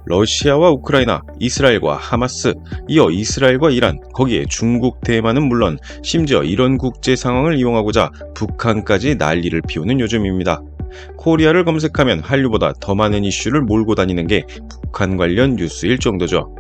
러시아와 우크라이나, 이스라엘과 하마스, 이어 이스라엘과 이란, 거기에 중국 대만은 물론 심지어 이런 국제 상황을 이용하고자 북한까지 난리를 피우는 요즘입니다. 코리아를 검색하면 한류보다 더 많은 이슈를 몰고 다니는 게 북한 관련 뉴스일 정도죠.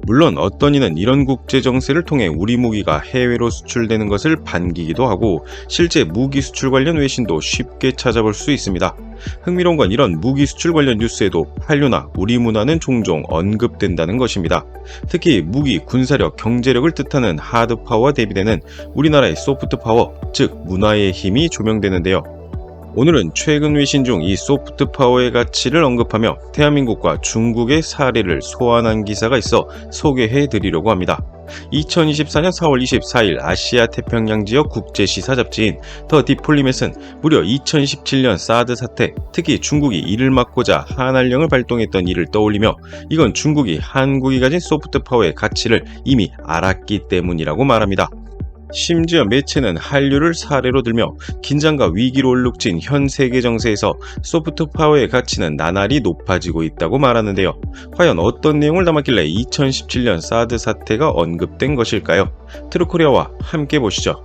물론 어떤 이는 이런 국제 정세를 통해 우리 무기가 해외로 수출되는 것을 반기기도 하고 실제 무기 수출 관련 외신도 쉽게 찾아볼 수 있습니다. 흥미로운 건 이런 무기 수출 관련 뉴스에도 한류나 우리 문화는 종종 언급된다는 것입니다. 특히 무기, 군사력, 경제력을 뜻하는 하드파워와 대비되는 우리나라의 소프트파워, 즉 문화의 힘이 조명되는데요. 오늘은 최근 외신 중 이 소프트 파워의 가치를 언급하며 대한민국과 중국의 사례를 소환한 기사가 있어 소개해 드리려고 합니다. 2024년 4월 24일 아시아 태평양 지역 국제시사 잡지인 더 디폴리맷은 무려 2017년 사드 사태, 특히 중국이 이를 막고자 한알령을 발동했던 일을 떠올리며 이건 중국이 한국이 가진 소프트 파워의 가치를 이미 알았기 때문이라고 말합니다. 심지어 매체는 한류를 사례로 들며 긴장과 위기로 얼룩진 현 세계 정세에서 소프트 파워의 가치는 나날이 높아지고 있다고 말하는데요. 과연 어떤 내용을 담았길래 2017년 사드 사태가 언급된 것일까요? 트루코리아와 함께 보시죠.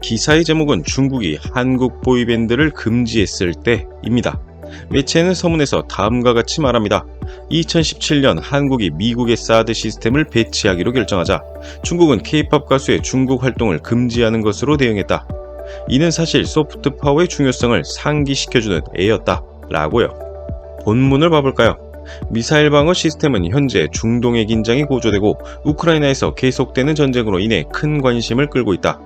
기사의 제목은 중국이 한국 보이밴드를 금지했을 때입니다. 매체는 서문에서 다음과 같이 말합니다. 2017년 한국이 미국의 사드 시스템을 배치하기로 결정하자 중국은 K-POP 가수의 중국 활동을 금지하는 것으로 대응했다. 이는 사실 소프트 파워의 중요성을 상기시켜주는 예였다. 라고요. 본문을 봐볼까요? 미사일 방어 시스템은 현재 중동의 긴장이 고조되고 우크라이나에서 계속되는 전쟁으로 인해 큰 관심을 끌고 있다.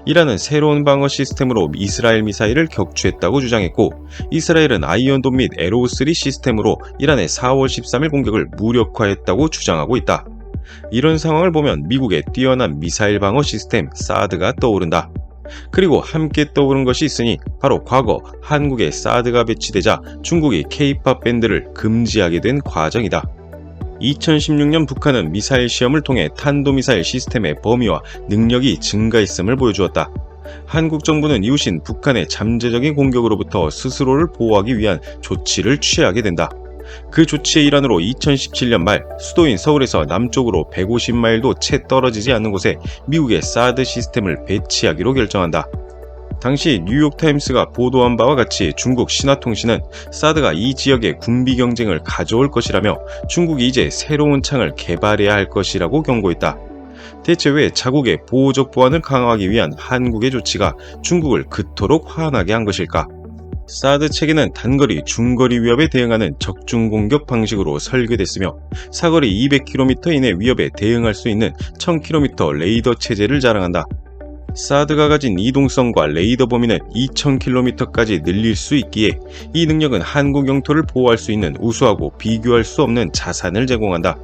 이란은 새로운 방어 시스템으로 이스라엘 미사일을 격추했다고 주장했고 이스라엘은 아이언돔 및 에로우3 시스템으로 이란의 4월 13일 공격을 무력화했다고 주장하고 있다. 이런 상황을 보면 미국의 뛰어난 미사일 방어 시스템 사드가 떠오른다. 그리고 함께 떠오른 것이 있으니 바로 과거 한국에 사드가 배치되자 중국이 K-POP 밴드를 금지하게 된 과정이다. 2016년 북한은 미사일 시험을 통해 탄도미사일 시스템의 범위와 능력이 증가했음을 보여주었다. 한국 정부는 이웃인 북한의 잠재적인 공격으로부터 스스로를 보호하기 위한 조치를 취하게 된다. 그 조치의 일환으로 2017년 말 수도인 서울에서 남쪽으로 150마일도 채 떨어지지 않는 곳에 미국의 사드 시스템을 배치하기로 결정한다. 당시 뉴욕타임스가 보도한 바와 같이 중국 신화통신은 사드가 이 지역의 군비 경쟁을 가져올 것이라며 중국이 이제 새로운 창을 개발해야 할 것이라고 경고했다. 대체 왜 자국의 보호적 보안을 강화하기 위한 한국의 조치가 중국을 그토록 화나게 한 것일까? 사드 체계는 단거리, 중거리 위협에 대응하는 적중 공격 방식으로 설계됐으며 사거리 200km 이내 위협에 대응할 수 있는 1000km 레이더 체제를 자랑한다. 사드가 가진 이동성과 레이더 범위는 2000km까지 늘릴 수 있기에 이 능력은 한국 영토를 보호할 수 있는 우수하고 비교할 수 없는 자산을 제공한다.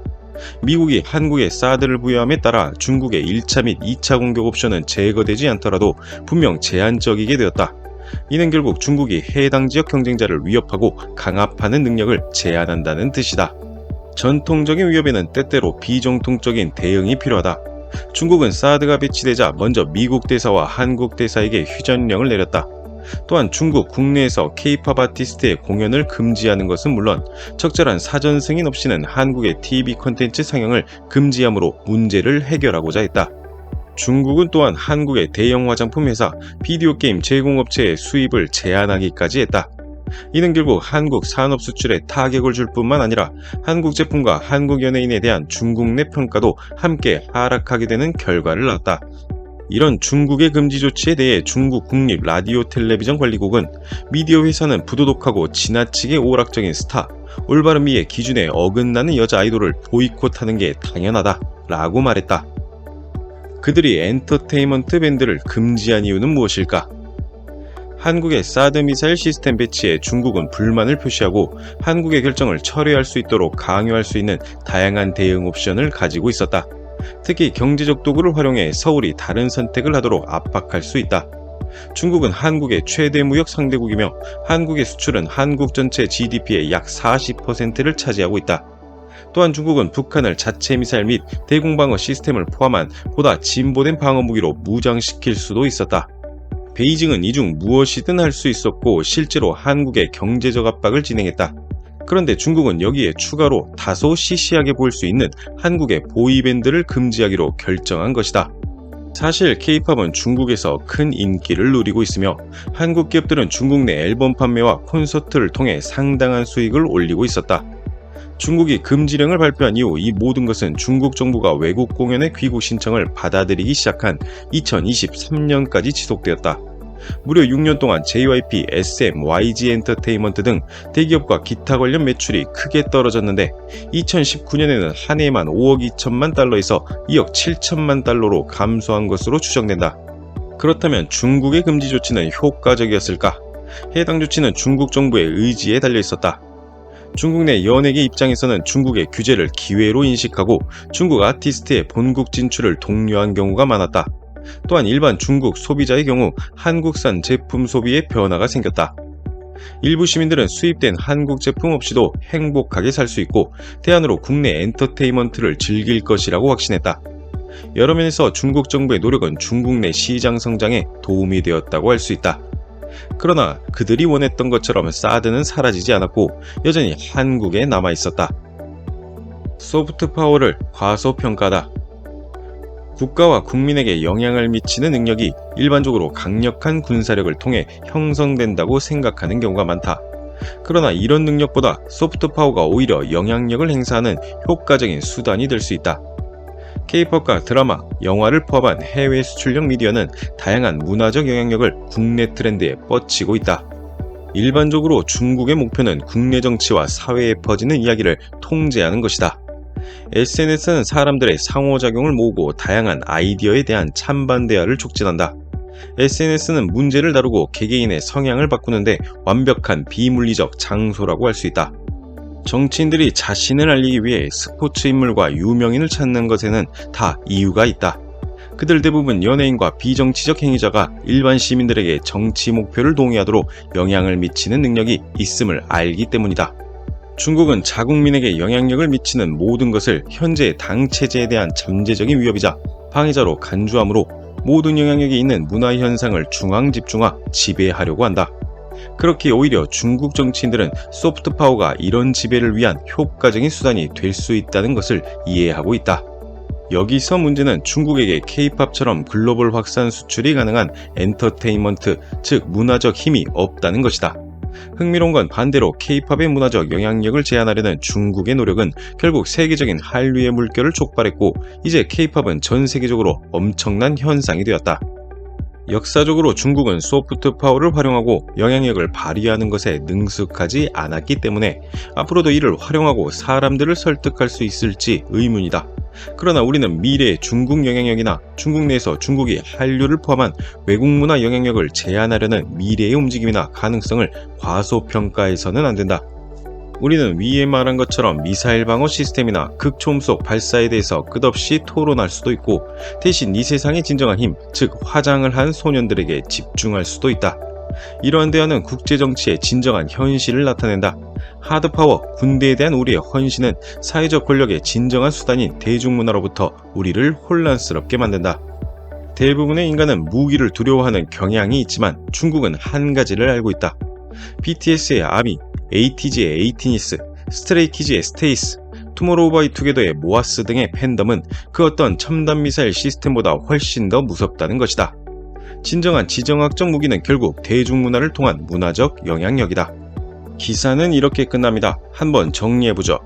미국이 한국에 사드를 부여함에 따라 중국의 1차 및 2차 공격 옵션은 제거되지 않더라도 분명 제한적이게 되었다. 이는 결국 중국이 해당 지역 경쟁자를 위협하고 강압하는 능력을 제한한다는 뜻이다. 전통적인 위협에는 때때로 비정통적인 대응이 필요하다. 중국은 사드가 배치되자 먼저 미국 대사와 한국 대사에게 휴전령을 내렸다. 또한 중국 국내에서 K-POP 아티스트의 공연을 금지하는 것은 물론 적절한 사전 승인 없이는 한국의 TV 콘텐츠 상영을 금지함으로 문제를 해결하고자 했다. 중국은 또한 한국의 대형 화장품 회사, 비디오 게임 제공업체의 수입을 제한하기까지 했다. 이는 결국 한국 산업 수출에 타격을 줄 뿐만 아니라 한국 제품과 한국 연예인에 대한 중국 내 평가도 함께 하락하게 되는 결과를 낳았다. 이런 중국의 금지 조치에 대해 중국 국립 라디오 텔레비전 관리국은 미디어 회사는 부도덕하고 지나치게 오락적인 스타, 올바른 미의 기준에 어긋나는 여자 아이돌을 보이콧하는 게 당연하다 라고 말했다. 그들이 엔터테인먼트 밴드를 금지한 이유는 무엇일까? 한국의 사드 미사일 시스템 배치에 중국은 불만을 표시하고 한국의 결정을 철회할 수 있도록 강요할 수 있는 다양한 대응 옵션을 가지고 있었다. 특히 경제적 도구를 활용해 서울이 다른 선택을 하도록 압박할 수 있다. 중국은 한국의 최대 무역 상대국이며 한국의 수출은 한국 전체 GDP의 약 40%를 차지하고 있다. 또한 중국은 북한을 자체 미사일 및 대공방어 시스템을 포함한 보다 진보된 방어 무기로 무장시킬 수도 있었다. 베이징은 이 중 무엇이든 할 수 있었고 실제로 한국의 경제적 압박을 진행했다. 그런데 중국은 여기에 추가로 다소 시시하게 보일 수 있는 한국의 보이밴드를 금지하기로 결정한 것이다. 사실 K-팝은 중국에서 큰 인기를 누리고 있으며 한국 기업들은 중국 내 앨범 판매와 콘서트를 통해 상당한 수익을 올리고 있었다. 중국이 금지령을 발표한 이후 이 모든 것은 중국 정부가 외국 공연의 귀국 신청을 받아들이기 시작한 2023년까지 지속되었다. 무려 6년 동안 JYP, SM, YG 엔터테인먼트 등 대기업과 기타 관련 매출이 크게 떨어졌는데 2019년에는 한 해에만 5억 2천만 달러에서 2억 7천만 달러로 감소한 것으로 추정된다. 그렇다면 중국의 금지 조치는 효과적이었을까? 해당 조치는 중국 정부의 의지에 달려 있었다. 중국 내 연예계 입장에서는 중국의 규제를 기회로 인식하고 중국 아티스트의 본국 진출을 독려한 경우가 많았다. 또한 일반 중국 소비자의 경우 한국산 제품 소비에 변화가 생겼다. 일부 시민들은 수입된 한국 제품 없이도 행복하게 살 수 있고 대안으로 국내 엔터테인먼트를 즐길 것이라고 확신했다. 여러 면에서 중국 정부의 노력은 중국 내 시장 성장에 도움이 되었다고 할 수 있다. 그러나 그들이 원했던 것처럼 사드는 사라지지 않았고 여전히 한국에 남아 있었다. 소프트 파워를 과소평가하다. 국가와 국민에게 영향을 미치는 능력이 일반적으로 강력한 군사력을 통해 형성된다고 생각하는 경우가 많다. 그러나 이런 능력보다 소프트 파워가 오히려 영향력을 행사하는 효과적인 수단이 될 수 있다. K-팝과 드라마, 영화를 포함한 해외 수출력 미디어는 다양한 문화적 영향력을 국내 트렌드에 뻗치고 있다. 일반적으로 중국의 목표는 국내 정치와 사회에 퍼지는 이야기를 통제하는 것이다. SNS는 사람들의 상호작용을 모으고 다양한 아이디어에 대한 찬반 대화를 촉진한다. SNS는 문제를 다루고 개개인의 성향을 바꾸는데 완벽한 비물리적 장소라고 할 수 있다. 정치인들이 자신을 알리기 위해 스포츠 인물과 유명인을 찾는 것에는 다 이유가 있다. 그들 대부분 연예인과 비정치적 행위자가 일반 시민들에게 정치 목표를 동의하도록 영향을 미치는 능력이 있음을 알기 때문이다. 중국은 자국민에게 영향력을 미치는 모든 것을 현재의 당 체제에 대한 잠재적인 위협이자 방해자로 간주하므로 모든 영향력이 있는 문화 현상을 중앙 집중화, 지배하려고 한다. 그렇게 오히려 중국 정치인들은 소프트 파워가 이런 지배를 위한 효과적인 수단이 될 수 있다는 것을 이해하고 있다. 여기서 문제는 중국에게 K-팝처럼 글로벌 확산 수출이 가능한 엔터테인먼트, 즉 문화적 힘이 없다는 것이다. 흥미로운 건 반대로 K-팝의 문화적 영향력을 제한하려는 중국의 노력은 결국 세계적인 한류의 물결을 촉발했고 이제 K-팝은 전 세계적으로 엄청난 현상이 되었다. 역사적으로 중국은 소프트 파워를 활용하고 영향력을 발휘하는 것에 능숙하지 않았기 때문에 앞으로도 이를 활용하고 사람들을 설득할 수 있을지 의문이다. 그러나 우리는 미래의 중국 영향력이나 중국 내에서 중국이 한류를 포함한 외국 문화 영향력을 제한하려는 미래의 움직임이나 가능성을 과소평가해서는 안 된다. 우리는 위에 말한 것처럼 미사일 방어 시스템이나 극초음속 발사에 대해서 끝없이 토론할 수도 있고 대신 이 세상의 진정한 힘, 즉 화장을 한 소년들에게 집중할 수도 있다. 이러한 대화는 국제정치의 진정한 현실을 나타낸다. 하드파워, 군대에 대한 우리의 헌신은 사회적 권력의 진정한 수단인 대중문화로부터 우리를 혼란스럽게 만든다. 대부분의 인간은 무기를 두려워하는 경향이 있지만 중국은 한 가지를 알고 있다. BTS의 아미, 에이티즈의 에이티니스, 스트레이키즈의 스테이스, 투모로우바이투게더의 모아스 등의 팬덤은 그 어떤 첨단 미사일 시스템보다 훨씬 더 무섭다는 것이다. 진정한 지정학적 무기는 결국 대중문화를 통한 문화적 영향력이다. 기사는 이렇게 끝납니다. 한번 정리해보죠.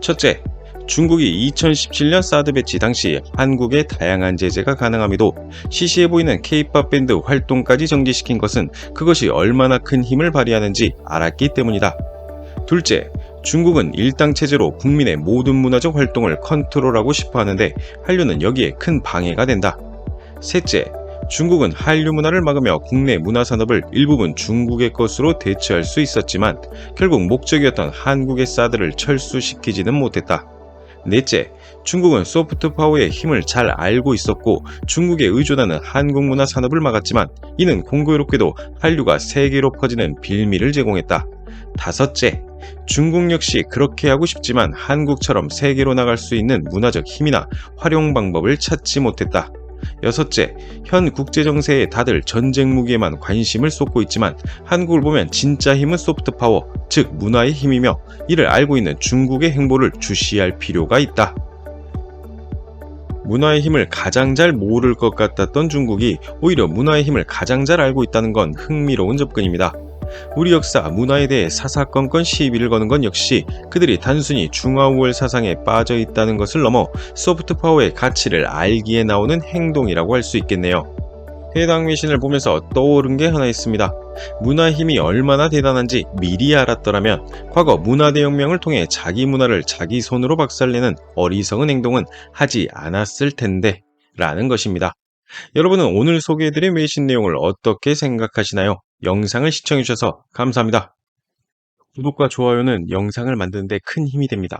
첫째, 중국이 2017년 사드 배치 당시 한국의 다양한 제재가 가능함에도 시시해 보이는 K-팝 밴드 활동까지 정지시킨 것은 그것이 얼마나 큰 힘을 발휘하는지 알았기 때문이다. 둘째, 중국은 일당 체제로 국민의 모든 문화적 활동을 컨트롤하고 싶어 하는데 한류는 여기에 큰 방해가 된다. 셋째, 중국은 한류 문화를 막으며 국내 문화 산업을 일부분 중국의 것으로 대체할 수 있었지만 결국 목적이었던 한국의 사드를 철수시키지는 못했다. 넷째, 중국은 소프트 파워의 힘을 잘 알고 있었고 중국에 의존하는 한국 문화 산업을 막았지만 이는 공교롭게도 한류가 세계로 퍼지는 빌미를 제공했다. 다섯째, 중국 역시 그렇게 하고 싶지만 한국처럼 세계로 나갈 수 있는 문화적 힘이나 활용 방법을 찾지 못했다. 여섯째, 현 국제정세에 다들 전쟁 무기에만 관심을 쏟고 있지만 한국을 보면 진짜 힘은 소프트파워, 즉 문화의 힘이며 이를 알고 있는 중국의 행보를 주시할 필요가 있다. 문화의 힘을 가장 잘 모를 것 같았던 중국이 오히려 문화의 힘을 가장 잘 알고 있다는 건 흥미로운 접근입니다. 우리 역사, 문화에 대해 사사건건 시비를 거는 건 역시 그들이 단순히 중화우월 사상에 빠져 있다는 것을 넘어 소프트파워의 가치를 알기에 나오는 행동이라고 할 수 있겠네요. 해당 외신을 보면서 떠오른 게 하나 있습니다. 문화의 힘이 얼마나 대단한지 미리 알았더라면 과거 문화대혁명을 통해 자기 문화를 자기 손으로 박살내는 어리석은 행동은 하지 않았을 텐데 라는 것입니다. 여러분은 오늘 소개해드린 외신 내용을 어떻게 생각하시나요? 영상을 시청해주셔서 감사합니다. 구독과 좋아요는 영상을 만드는 데 큰 힘이 됩니다.